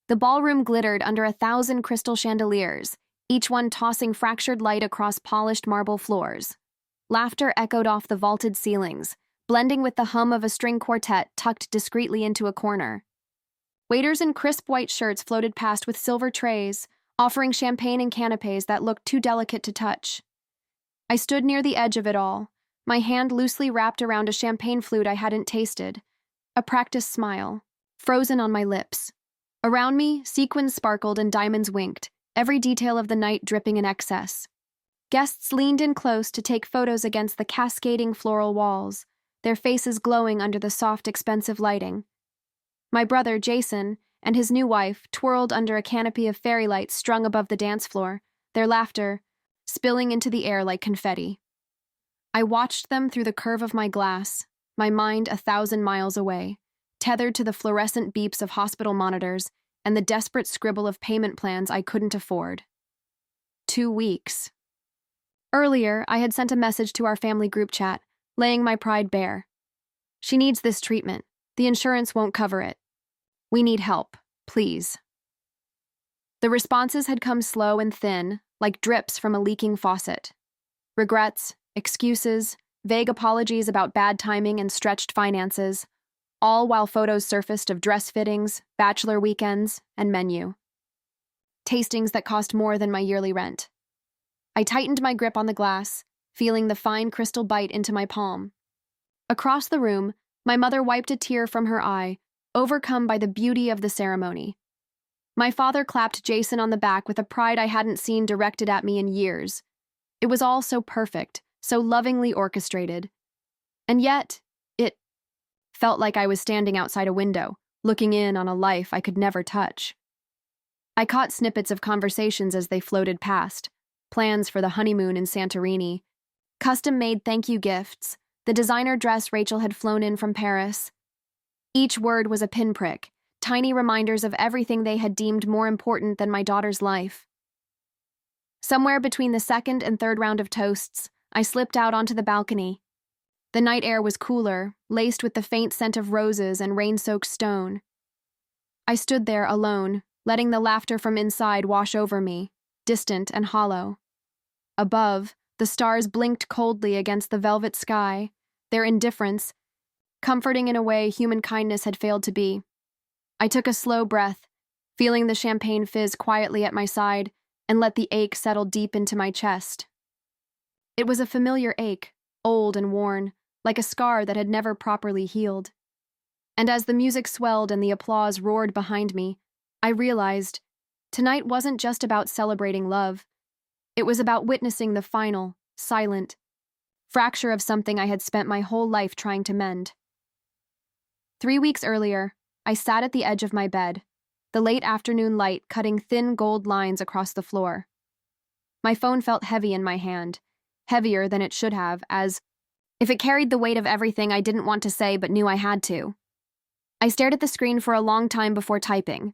The ballroom glittered under 1,000 crystal chandeliers, each one tossing fractured light across polished marble floors. Laughter echoed off the vaulted ceilings, blending with the hum of a string quartet tucked discreetly into a corner. Waiters in crisp white shirts floated past with silver trays, offering champagne and canapes that looked too delicate to touch. I stood near the edge of it all, my hand loosely wrapped around a champagne flute I hadn't tasted, a practiced smile, frozen on my lips. Around me, sequins sparkled and diamonds winked, every detail of the night dripping in excess. Guests leaned in close to take photos against the cascading floral walls, their faces glowing under the soft, expensive lighting. My brother, Jason, and his new wife twirled under a canopy of fairy lights strung above the dance floor, their laughter spilling into the air like confetti. I watched them through the curve of my glass, my mind 1,000 miles away, tethered to the fluorescent beeps of hospital monitors and the desperate scribble of payment plans I couldn't afford. 2 weeks. Earlier, I had sent a message to our family group chat, laying my pride bare. She needs this treatment. The insurance won't cover it. We need help, please. The responses had come slow and thin, like drips from a leaking faucet. Regrets, excuses, vague apologies about bad timing and stretched finances, all while photos surfaced of dress fittings, bachelor weekends, and menu. Tastings that cost more than my yearly rent. I tightened my grip on the glass, feeling the fine crystal bite into my palm. Across the room, my mother wiped a tear from her eye, overcome by the beauty of the ceremony. My father clapped Jason on the back with a pride I hadn't seen directed at me in years. It was all so perfect, so lovingly orchestrated. And yet, it felt like I was standing outside a window, looking in on a life I could never touch. I caught snippets of conversations as they floated past, plans for the honeymoon in Santorini, custom-made thank-you gifts, the designer dress Rachel had flown in from Paris. Each word was a pinprick, tiny reminders of everything they had deemed more important than my daughter's life. Somewhere between the second and third round of toasts, I slipped out onto the balcony. The night air was cooler, laced with the faint scent of roses and rain-soaked stone. I stood there alone, letting the laughter from inside wash over me, distant and hollow. Above, the stars blinked coldly against the velvet sky, their indifference comforting in a way human kindness had failed to be. I took a slow breath, feeling the champagne fizz quietly at my side, and let the ache settle deep into my chest. It was a familiar ache, old and worn, like a scar that had never properly healed. And as the music swelled and the applause roared behind me, I realized tonight wasn't just about celebrating love. It was about witnessing the final, silent fracture of something I had spent my whole life trying to mend. 3 weeks earlier, I sat at the edge of my bed, the late afternoon light cutting thin gold lines across the floor. My phone felt heavy in my hand, heavier than it should have, as if it carried the weight of everything I didn't want to say but knew I had to. I stared at the screen for a long time before typing.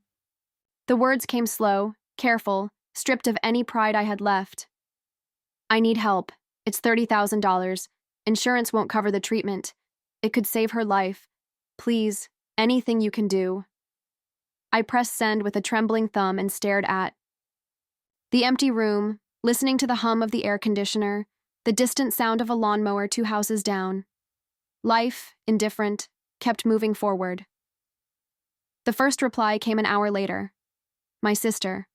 The words came slow, careful, stripped of any pride I had left. I need help. It's $30,000. Insurance won't cover the treatment. It could save her life. Please, anything you can do. I pressed send with a trembling thumb and stared at the empty room, listening to the hum of the air conditioner, the distant sound of a lawnmower 2 houses down. Life, indifferent, kept moving forward. The first reply came an hour later. My sister.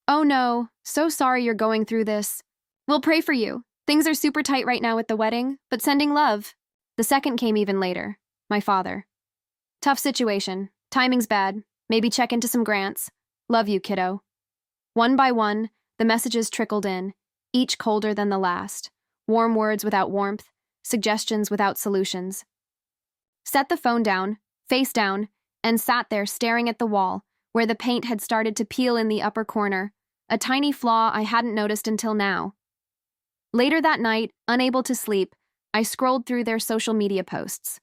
Oh no, so sorry you're going through this. We'll pray for you. Things are super tight right now with the wedding, but sending love. The second came even later. My father. Tough situation. Timing's bad. Maybe check into some grants. Love you, kiddo. One by one, the messages trickled in, each colder than the last. Warm words without warmth, suggestions without solutions. Set the phone down, face down, and sat there staring at the wall, where the paint had started to peel in the upper corner, a tiny flaw I hadn't noticed until now. Later that night, unable to sleep, I scrolled through their social media posts.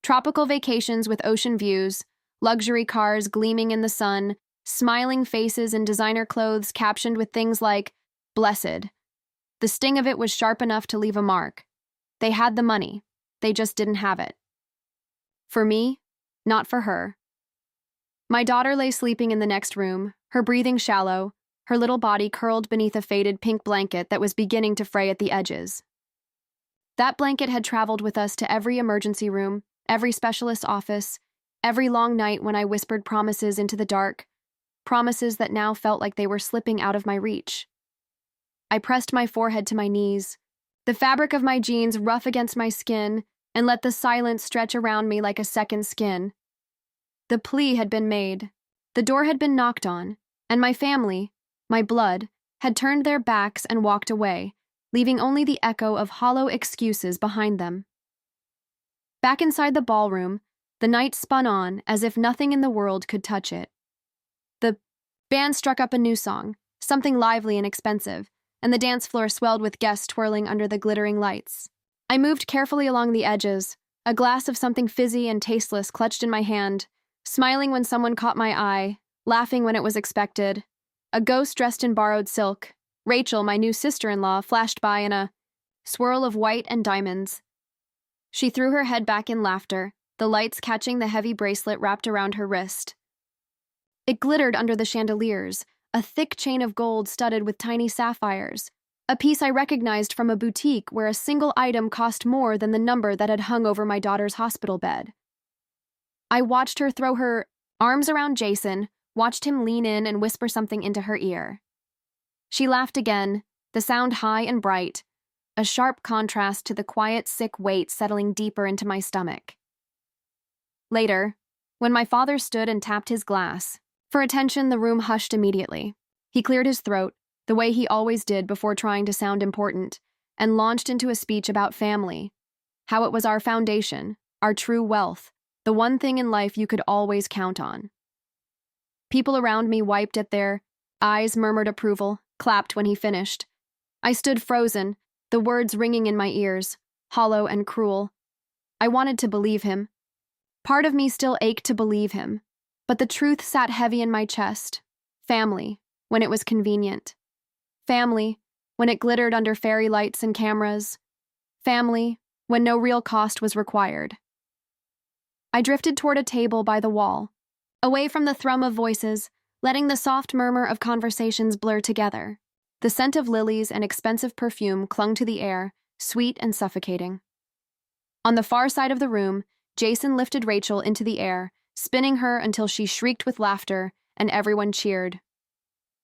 Tropical vacations with ocean views, luxury cars gleaming in the sun, smiling faces in designer clothes captioned with things like, "Blessed." The sting of it was sharp enough to leave a mark. They had the money. They just didn't have it. For me, not for her. My daughter lay sleeping in the next room, her breathing shallow, her little body curled beneath a faded pink blanket that was beginning to fray at the edges. That blanket had traveled with us to every emergency room, every specialist's office, every long night when I whispered promises into the dark, promises that now felt like they were slipping out of my reach. I pressed my forehead to my knees, the fabric of my jeans rough against my skin, and let the silence stretch around me like a second skin. The plea had been made, the door had been knocked on, and my family, my blood, had turned their backs and walked away, leaving only the echo of hollow excuses behind them. Back inside the ballroom, the night spun on as if nothing in the world could touch it. The band struck up a new song, something lively and expensive, and the dance floor swelled with guests twirling under the glittering lights. I moved carefully along the edges, a glass of something fizzy and tasteless clutched in my hand, smiling when someone caught my eye, laughing when it was expected. A ghost dressed in borrowed silk, Rachel, my new sister-in-law, flashed by in a swirl of white and diamonds. She threw her head back in laughter, the lights catching the heavy bracelet wrapped around her wrist. It glittered under the chandeliers, a thick chain of gold studded with tiny sapphires, a piece I recognized from a boutique where a single item cost more than the number that had hung over my daughter's hospital bed. I watched her throw her arms around Jason, watched him lean in and whisper something into her ear. She laughed again, the sound high and bright, a sharp contrast to the quiet, sick weight settling deeper into my stomach. Later, when my father stood and tapped his glass, for attention, the room hushed immediately. He cleared his throat, the way he always did before trying to sound important, and launched into a speech about family, how it was our foundation, our true wealth, the one thing in life you could always count on. People around me wiped at their eyes, murmured approval, clapped when he finished. I stood frozen, the words ringing in my ears, hollow and cruel. I wanted to believe him. Part of me still ached to believe him, but the truth sat heavy in my chest. Family, when it was convenient. Family, when it glittered under fairy lights and cameras. Family, when no real cost was required. I drifted toward a table by the wall, away from the thrum of voices, letting the soft murmur of conversations blur together. The scent of lilies and expensive perfume clung to the air, sweet and suffocating. On the far side of the room, Jason lifted Rachel into the air, spinning her until she shrieked with laughter, and everyone cheered.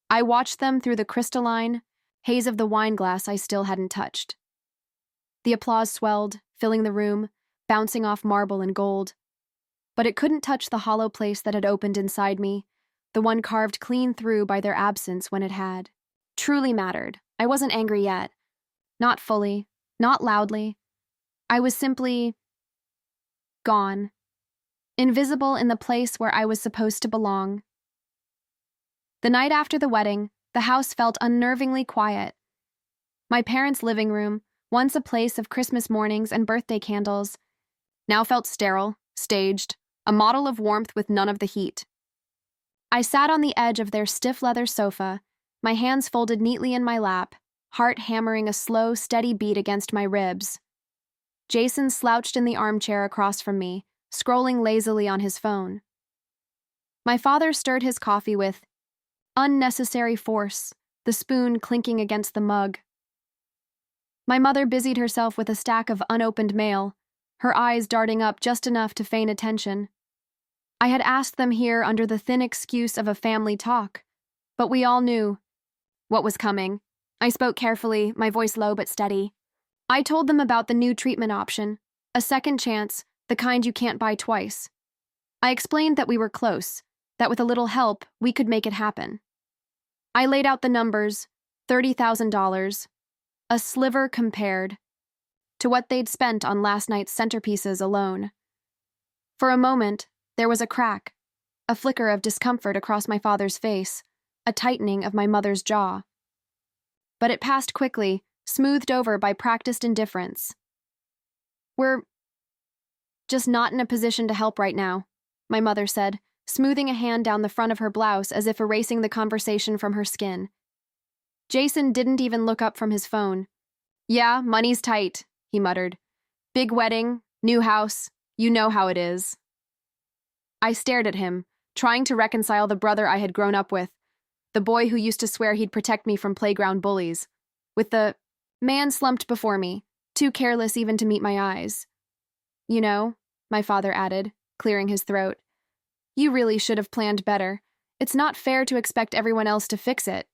I watched them through the crystalline haze of the wine glass I still hadn't touched. The applause swelled, filling the room, bouncing off marble and gold. But it couldn't touch the hollow place that had opened inside me, the one carved clean through by their absence when it had truly mattered. I wasn't angry yet. Not fully, not loudly. I was simply gone. Invisible in the place where I was supposed to belong. The night after the wedding, the house felt unnervingly quiet. My parents' living room, once a place of Christmas mornings and birthday candles, now felt sterile, staged, a model of warmth with none of the heat. I sat on the edge of their stiff leather sofa, my hands folded neatly in my lap, heart hammering a slow, steady beat against my ribs. Jason slouched in the armchair across from me, scrolling lazily on his phone. My father stirred his coffee with unnecessary force, the spoon clinking against the mug. My mother busied herself with a stack of unopened mail, her eyes darting up just enough to feign attention. I had asked them here under the thin excuse of a family talk, but we all knew what was coming. I spoke carefully, my voice low but steady. I told them about the new treatment option, a second chance, the kind you can't buy twice. I explained that we were close, that with a little help, we could make it happen. I laid out the numbers, $30,000, a sliver compared to what they'd spent on last night's centerpieces alone. For a moment, there was a crack, a flicker of discomfort across my father's face, a tightening of my mother's jaw. But it passed quickly, smoothed over by practiced indifference. We're just not in a position to help right now, my mother said, smoothing a hand down the front of her blouse as if erasing the conversation from her skin. Jason didn't even look up from his phone. Yeah, money's tight, he muttered. Big wedding, new house, you know how it is. I stared at him, trying to reconcile the brother I had grown up with, the boy who used to swear he'd protect me from playground bullies, with the man slumped before me, too careless even to meet my eyes. You know, my father added, clearing his throat, you really should have planned better. It's not fair to expect everyone else to fix it.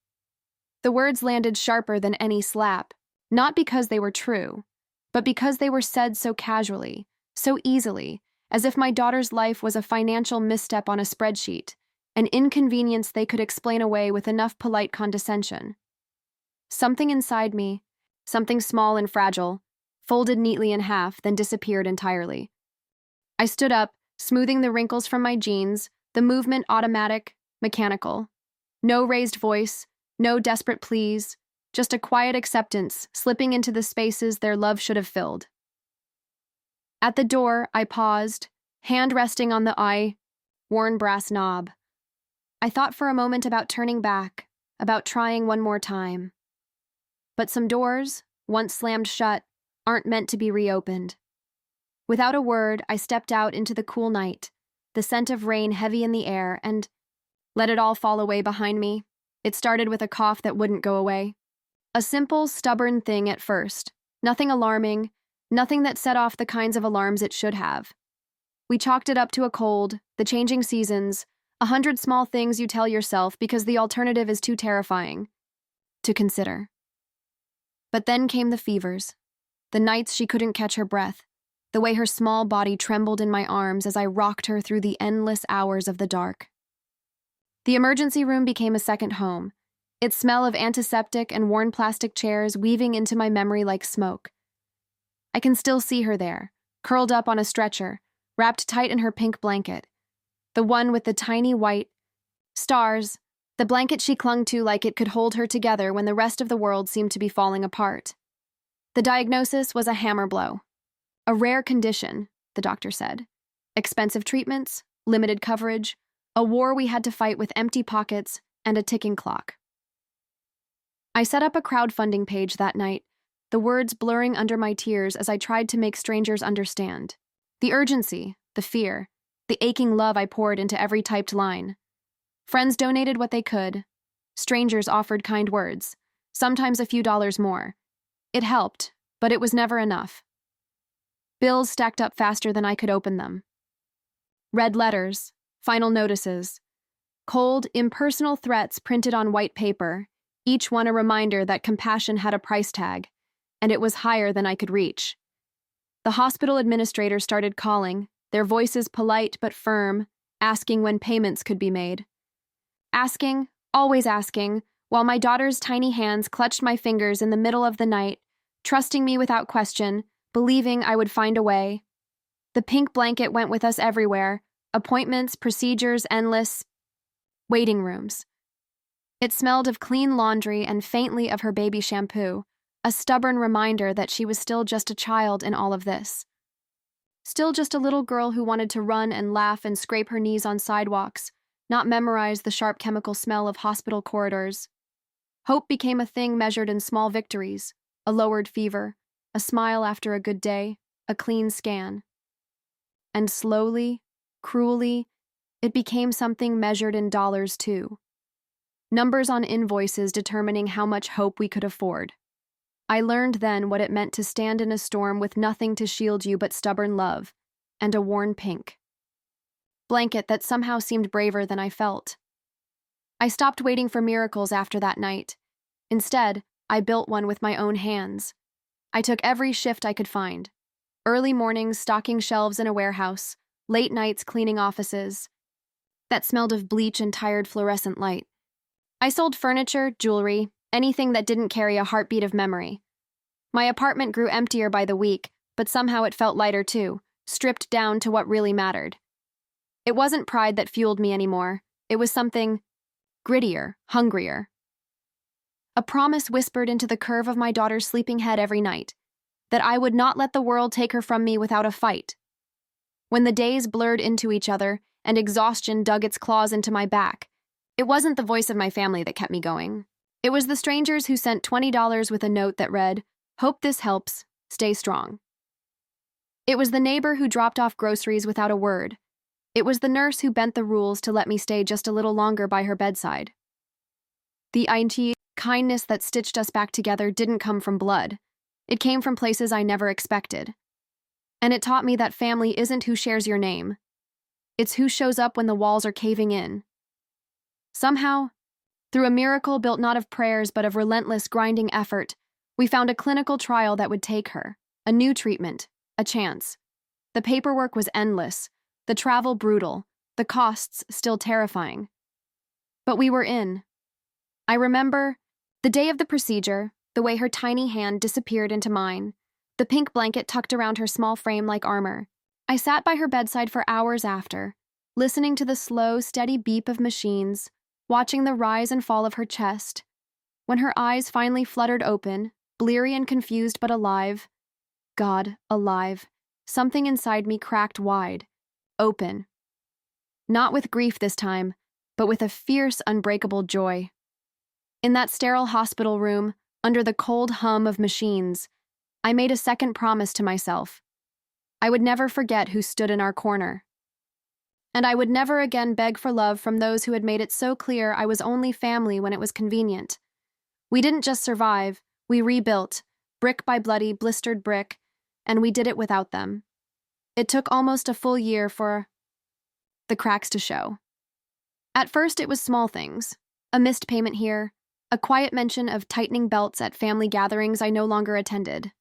The words landed sharper than any slap, not because they were true, but because they were said so casually, so easily, as if my daughter's life was a financial misstep on a spreadsheet, an inconvenience they could explain away with enough polite condescension. Something inside me, something small and fragile, folded neatly in half, then disappeared entirely. I stood up, smoothing the wrinkles from my jeans, the movement automatic, mechanical. No raised voice, no desperate pleas, just a quiet acceptance slipping into the spaces their love should have filled. At the door, I paused, hand resting on the worn brass knob. I thought for a moment about turning back, about trying one more time. But some doors, once slammed shut, aren't meant to be reopened. Without a word, I stepped out into the cool night, the scent of rain heavy in the air, and let it all fall away behind me. It started with a cough that wouldn't go away. A simple, stubborn thing at first. Nothing alarming, nothing that set off the kinds of alarms it should have. We chalked it up to a cold, the changing seasons, 100 small things you tell yourself because the alternative is too terrifying to consider. But then came the fevers, the nights she couldn't catch her breath, the way her small body trembled in my arms as I rocked her through the endless hours of the dark. The emergency room became a second home, its smell of antiseptic and worn plastic chairs weaving into my memory like smoke. I can still see her there, curled up on a stretcher, wrapped tight in her pink blanket, the one with the tiny white stars, the blanket she clung to like it could hold her together when the rest of the world seemed to be falling apart. The diagnosis was a hammer blow. A rare condition, the doctor said. Expensive treatments, limited coverage, a war we had to fight with empty pockets and a ticking clock. I set up a crowdfunding page that night, the words blurring under my tears as I tried to make strangers understand. The urgency, the fear, the aching love I poured into every typed line. Friends donated what they could. Strangers offered kind words, sometimes a few dollars more. It helped, but it was never enough. Bills stacked up faster than I could open them. Red letters, final notices, cold, impersonal threats printed on white paper, each one a reminder that compassion had a price tag, and it was higher than I could reach. The hospital administrator started calling, their voices polite but firm, asking when payments could be made. Asking, always asking, while my daughter's tiny hands clutched my fingers in the middle of the night, trusting me without question, believing I would find a way. The pink blanket went with us everywhere, appointments, procedures, endless waiting rooms. It smelled of clean laundry and faintly of her baby shampoo, a stubborn reminder that she was still just a child in all of this. Still just a little girl who wanted to run and laugh and scrape her knees on sidewalks, not memorize the sharp chemical smell of hospital corridors. Hope became a thing measured in small victories, a lowered fever, a smile after a good day, a clean scan. And slowly, cruelly, it became something measured in dollars too. Numbers on invoices determining how much hope we could afford. I learned then what it meant to stand in a storm with nothing to shield you but stubborn love, and a worn pink blanket that somehow seemed braver than I felt. I stopped waiting for miracles after that night. Instead, I built one with my own hands. I took every shift I could find. Early mornings stocking shelves in a warehouse, late nights cleaning offices that smelled of bleach and tired fluorescent light. I sold furniture, jewelry, anything that didn't carry a heartbeat of memory. My apartment grew emptier by the week, but somehow it felt lighter too, stripped down to what really mattered. It wasn't pride that fueled me anymore. It was something grittier, hungrier. A promise whispered into the curve of my daughter's sleeping head every night, that I would not let the world take her from me without a fight. When the days blurred into each other and exhaustion dug its claws into my back, it wasn't the voice of my family that kept me going. It was the strangers who sent $20 with a note that read, "Hope this helps, stay strong." It was the neighbor who dropped off groceries without a word. It was the nurse who bent the rules to let me stay just a little longer by her bedside. The kindness that stitched us back together didn't come from blood. It came from places I never expected. And it taught me that family isn't who shares your name. It's who shows up when the walls are caving in. Somehow, through a miracle built not of prayers but of relentless grinding effort, we found a clinical trial that would take her, a new treatment, a chance. The paperwork was endless, the travel brutal, the costs still terrifying. But we were in. I remember the day of the procedure, the way her tiny hand disappeared into mine, the pink blanket tucked around her small frame like armor. I sat by her bedside for hours after, listening to the slow, steady beep of machines, watching the rise and fall of her chest. When her eyes finally fluttered open, bleary and confused but alive, God, alive, something inside me cracked wide, open. Not with grief this time, but with a fierce, unbreakable joy. In that sterile hospital room, under the cold hum of machines, I made a second promise to myself. I would never forget who stood in our corner. And I would never again beg for love from those who had made it so clear I was only family when it was convenient. We didn't just survive, we rebuilt, brick by bloody, blistered brick, and we did it without them. It took almost a full year for the cracks to show. At first it was small things, a missed payment here, a quiet mention of tightening belts at family gatherings I no longer attended.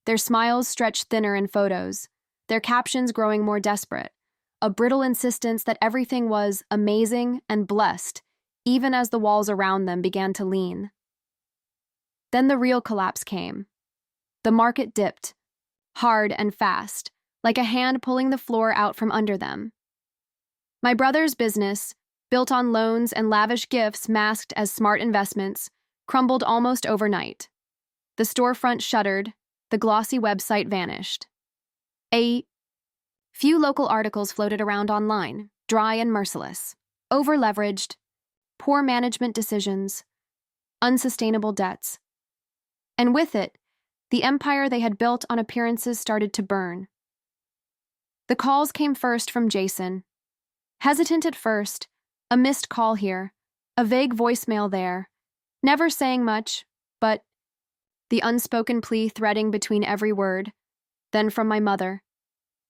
Their smiles stretched thinner in photos, their captions growing more desperate, a brittle insistence that everything was amazing and blessed, even as the walls around them began to lean. Then the real collapse came. The market dipped, hard and fast, like a hand pulling the floor out from under them. My brother's business, built on loans and lavish gifts masked as smart investments, crumbled almost overnight. The storefront shuttered, the glossy website vanished. A few local articles floated around online, dry and merciless, over-leveraged, poor management decisions, unsustainable debts. And with it, the empire they had built on appearances started to burn. The calls came first from Jason. Hesitant at first, a missed call here, a vague voicemail there, never saying much, but the unspoken plea threading between every word. Then from my mother,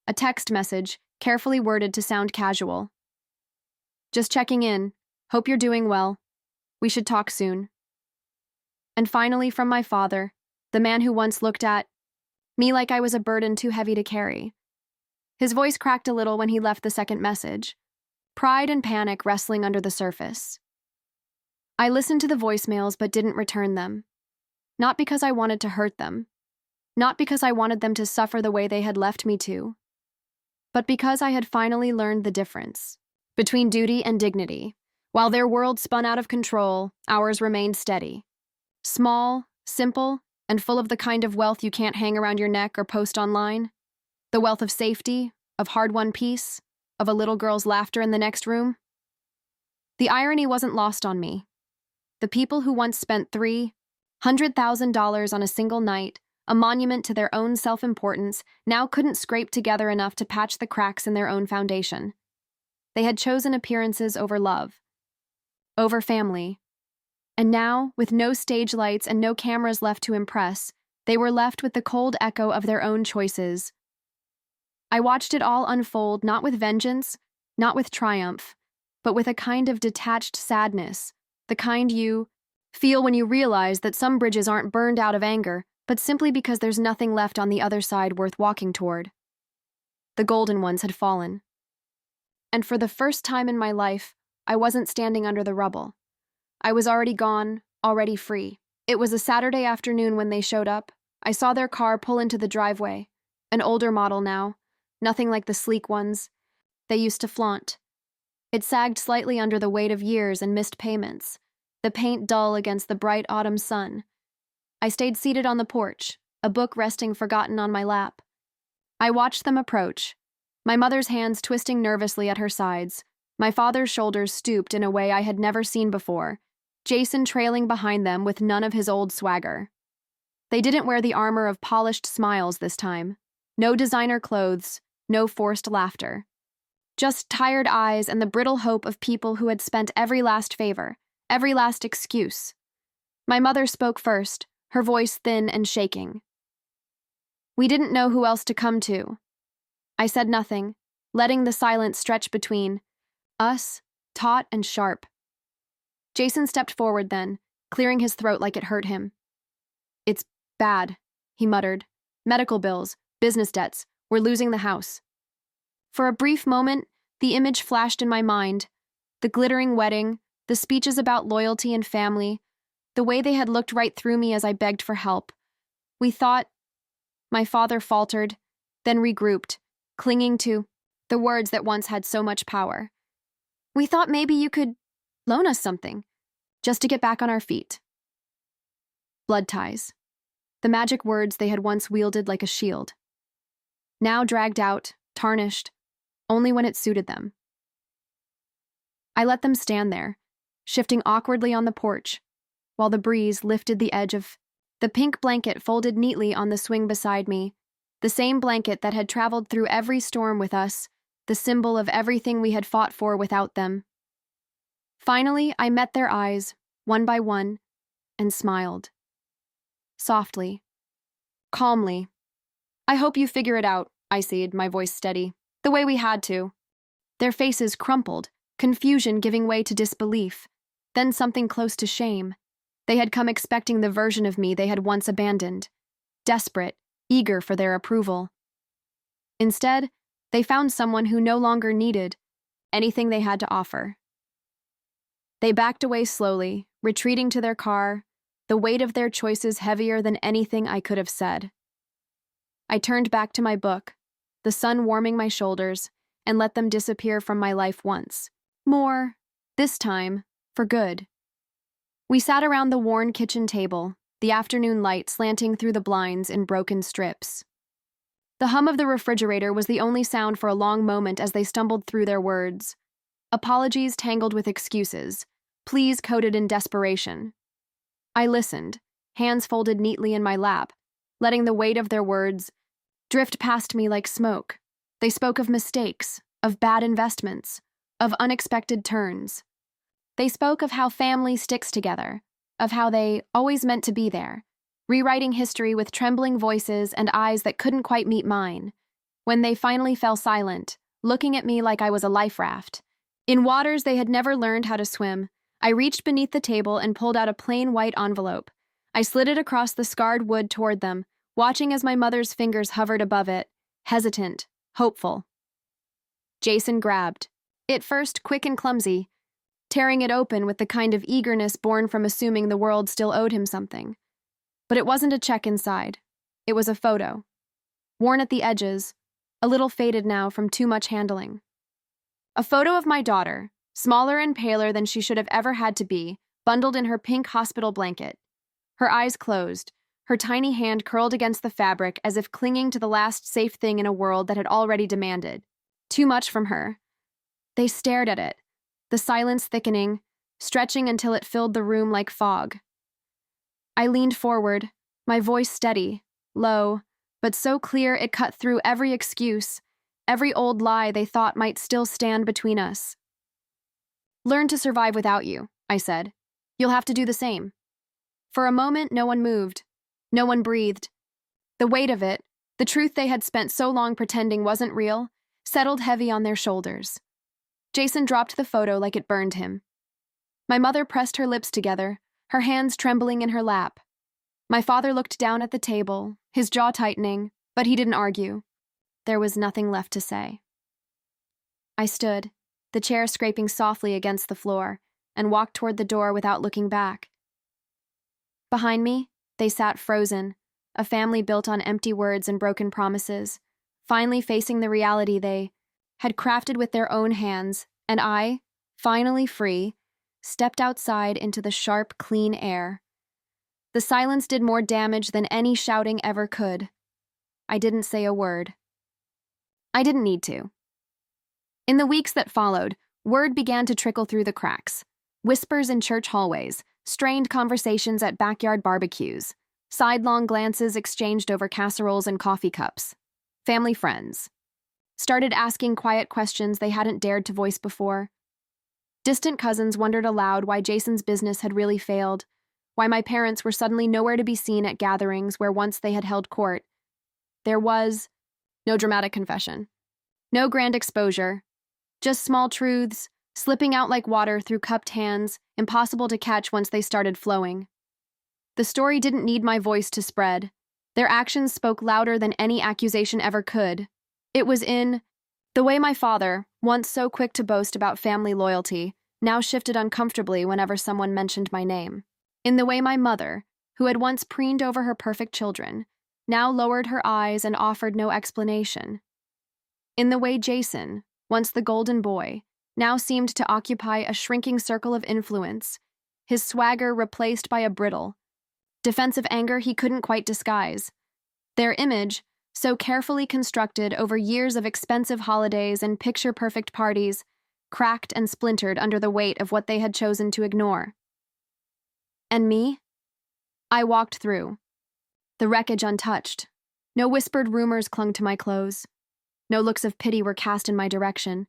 a text message, carefully worded to sound casual. Just checking in, hope you're doing well. We should talk soon. And finally from my father, the man who once looked at me like I was a burden too heavy to carry. His voice cracked a little when he left the second message, pride and panic wrestling under the surface. I listened to the voicemails but didn't return them. Not because I wanted to hurt them, not because I wanted them to suffer the way they had left me to, but because I had finally learned the difference between duty and dignity. While their world spun out of control, ours remained steady. Small, simple, and full of the kind of wealth you can't hang around your neck or post online. The wealth of safety, of hard-won peace, of a little girl's laughter in the next room. The irony wasn't lost on me. The people who once spent $300,000 on a single night, a monument to their own self-importance, now couldn't scrape together enough to patch the cracks in their own foundation. They had chosen appearances over love, over family. And now, with no stage lights and no cameras left to impress, they were left with the cold echo of their own choices. I watched it all unfold, not with vengeance, not with triumph, but with a kind of detached sadness, the kind you feel when you realize that some bridges aren't burned out of anger, but simply because there's nothing left on the other side worth walking toward. The golden ones had fallen. And for the first time in my life, I wasn't standing under the rubble. I was already gone, already free. It was a Saturday afternoon when they showed up. I saw their car pull into the driveway, an older model now, nothing like the sleek ones they used to flaunt. It sagged slightly under the weight of years and missed payments, the paint dull against the bright autumn sun. I stayed seated on the porch, a book resting forgotten on my lap. I watched them approach, my mother's hands twisting nervously at her sides, my father's shoulders stooped in a way I had never seen before, Jason trailing behind them with none of his old swagger. They didn't wear the armor of polished smiles this time. No designer clothes, no forced laughter. Just tired eyes and the brittle hope of people who had spent every last favor, every last excuse. My mother spoke first, her voice thin and shaking. We didn't know who else to come to. I said nothing, letting the silence stretch between us, taut and sharp. Jason stepped forward then, clearing his throat like it hurt him. It's bad, he muttered. Medical bills, business debts, we're losing the house. For a brief moment, the image flashed in my mind. The glittering wedding, the speeches about loyalty and family, the way they had looked right through me as I begged for help. We thought. My father faltered, then regrouped, clinging to the words that once had so much power. We thought maybe you could loan us something, just to get back on our feet. Blood ties. The magic words they had once wielded like a shield. Now dragged out, tarnished, only when it suited them. I let them stand there, shifting awkwardly on the porch, while the breeze lifted the edge of the pink blanket folded neatly on the swing beside me, the same blanket that had traveled through every storm with us, the symbol of everything we had fought for without them. Finally, I met their eyes, one by one, and smiled. Softly. Calmly. I hope you figure it out, I said, my voice steady. The way we had to. Their faces crumpled, confusion giving way to disbelief, then something close to shame. They had come expecting the version of me they had once abandoned, desperate, eager for their approval. Instead, they found someone who no longer needed anything they had to offer. They backed away slowly, retreating to their car, the weight of their choices heavier than anything I could have said. I turned back to my book, the sun warming my shoulders, and let them disappear from my life once more, this time, for good. We sat around the worn kitchen table, the afternoon light slanting through the blinds in broken strips. The hum of the refrigerator was the only sound for a long moment as they stumbled through their words. Apologies tangled with excuses, pleas coded in desperation. I listened, hands folded neatly in my lap, letting the weight of their words drift past me like smoke. They spoke of mistakes, of bad investments, of unexpected turns. They spoke of how family sticks together, of how they always meant to be there, rewriting history with trembling voices and eyes that couldn't quite meet mine. When they finally fell silent, looking at me like I was a life raft, in waters they had never learned how to swim, I reached beneath the table and pulled out a plain white envelope. I slid it across the scarred wood toward them, watching as my mother's fingers hovered above it, hesitant, hopeful. Jason grabbed it first, quick and clumsy, tearing it open with the kind of eagerness born from assuming the world still owed him something. But it wasn't a check inside. It was a photo. Worn at the edges, a little faded now from too much handling. A photo of my daughter, smaller and paler than she should have ever had to be, bundled in her pink hospital blanket. Her eyes closed, her tiny hand curled against the fabric as if clinging to the last safe thing in a world that had already demanded too much from her. They stared at it, the silence thickening, stretching until it filled the room like fog. I leaned forward, my voice steady, low, but so clear it cut through every excuse, every old lie they thought might still stand between us. Learn to survive without you, I said. You'll have to do the same. For a moment, no one moved. No one breathed. The weight of it, the truth they had spent so long pretending wasn't real, settled heavy on their shoulders. Jason dropped the photo like it burned him. My mother pressed her lips together, her hands trembling in her lap. My father looked down at the table, his jaw tightening, but he didn't argue. There was nothing left to say. I stood, the chair scraping softly against the floor, and walked toward the door without looking back. Behind me, they sat frozen, a family built on empty words and broken promises, finally facing the reality they had crafted with their own hands, and I, finally free, stepped outside into the sharp, clean air. The silence did more damage than any shouting ever could. I didn't say a word. I didn't need to. In the weeks that followed, word began to trickle through the cracks. Whispers in church hallways, strained conversations at backyard barbecues, sidelong glances exchanged over casseroles and coffee cups. Family friends. started asking quiet questions they hadn't dared to voice before. Distant cousins wondered aloud why Jason's business had really failed, why my parents were suddenly nowhere to be seen at gatherings where once they had held court. There was no dramatic confession, no grand exposure, just small truths, slipping out like water through cupped hands, impossible to catch once they started flowing. The story didn't need my voice to spread. Their actions spoke louder than any accusation ever could. It was in the way my father, once so quick to boast about family loyalty, now shifted uncomfortably whenever someone mentioned my name. In the way my mother, who had once preened over her perfect children, now lowered her eyes and offered no explanation. In the way Jason, once the golden boy, now seemed to occupy a shrinking circle of influence, his swagger replaced by a brittle, defensive anger he couldn't quite disguise. Their image, so carefully constructed over years of expensive holidays and picture-perfect parties, cracked and splintered under the weight of what they had chosen to ignore. And me? I walked through, the wreckage untouched. No whispered rumors clung to my clothes. No looks of pity were cast in my direction.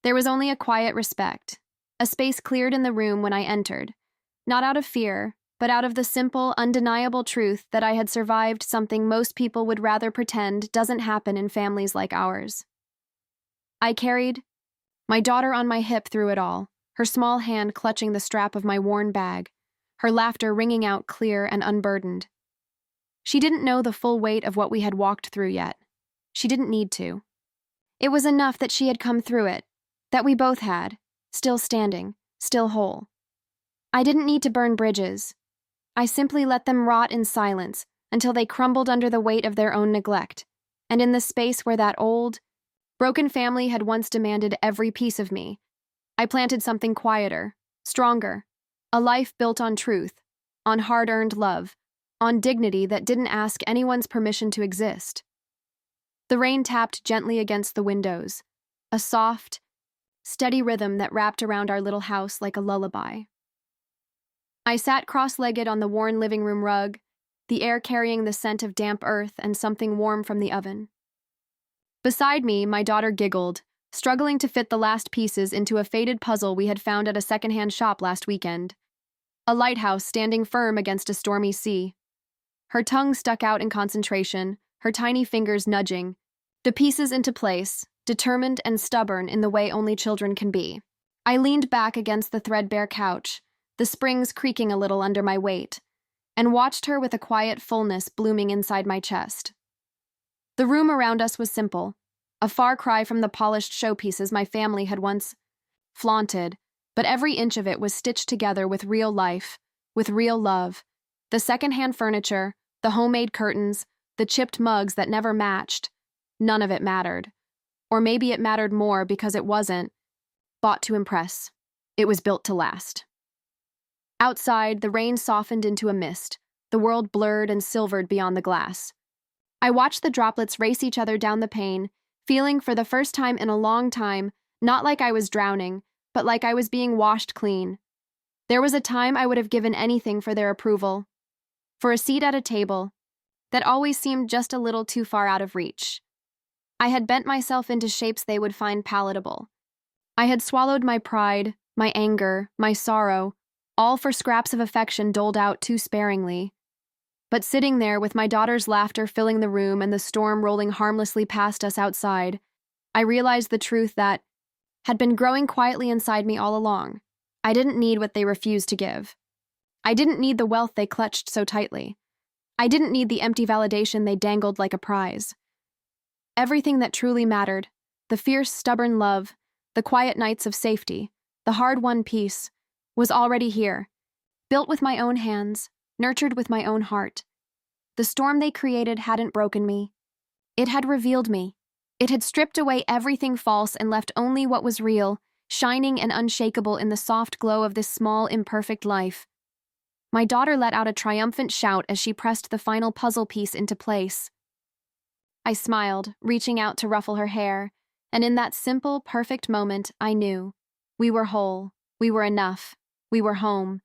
There was only a quiet respect, a space cleared in the room when I entered, not out of fear, but out of the simple, undeniable truth that I had survived something most people would rather pretend doesn't happen in families like ours. I carried my daughter on my hip through it all, her small hand clutching the strap of my worn bag, her laughter ringing out clear and unburdened. She didn't know the full weight of what we had walked through yet. She didn't need to. It was enough that she had come through it, that we both had, still standing, still whole. I didn't need to burn bridges. I simply let them rot in silence until they crumbled under the weight of their own neglect, and in the space where that old, broken family had once demanded every piece of me, I planted something quieter, stronger, a life built on truth, on hard-earned love, on dignity that didn't ask anyone's permission to exist. The rain tapped gently against the windows, a soft, steady rhythm that wrapped around our little house like a lullaby. I sat cross-legged on the worn living room rug, the air carrying the scent of damp earth and something warm from the oven. Beside me, my daughter giggled, struggling to fit the last pieces into a faded puzzle we had found at a secondhand shop last weekend. A lighthouse standing firm against a stormy sea. Her tongue stuck out in concentration, her tiny fingers nudging, the pieces into place, determined and stubborn in the way only children can be. I leaned back against the threadbare couch, the springs creaking a little under my weight, and watched her with a quiet fullness blooming inside my chest. The room around us was simple, a far cry from the polished showpieces my family had once flaunted, but every inch of it was stitched together with real life, with real love. The secondhand furniture, the homemade curtains, the chipped mugs that never matched, none of it mattered. Or maybe it mattered more because it wasn't bought to impress. It was built to last. Outside, the rain softened into a mist, the world blurred and silvered beyond the glass. I watched the droplets race each other down the pane, feeling for the first time in a long time, not like I was drowning, but like I was being washed clean. There was a time I would have given anything for their approval, for a seat at a table that always seemed just a little too far out of reach. I had bent myself into shapes they would find palatable. I had swallowed my pride, my anger, my sorrow, all for scraps of affection doled out too sparingly. But sitting there with my daughter's laughter filling the room and the storm rolling harmlessly past us outside, I realized the truth that had been growing quietly inside me all along. I didn't need what they refused to give. I didn't need the wealth they clutched so tightly. I didn't need the empty validation they dangled like a prize. Everything that truly mattered, the fierce, stubborn love, the quiet nights of safety, the hard-won peace, was already here, built with my own hands, nurtured with my own heart. The storm they created hadn't broken me. It had revealed me. It had stripped away everything false and left only what was real, shining and unshakable in the soft glow of this small, imperfect life. My daughter let out a triumphant shout as she pressed the final puzzle piece into place. I smiled, reaching out to ruffle her hair, and in that simple, perfect moment, I knew. We were whole. We were enough. We were home.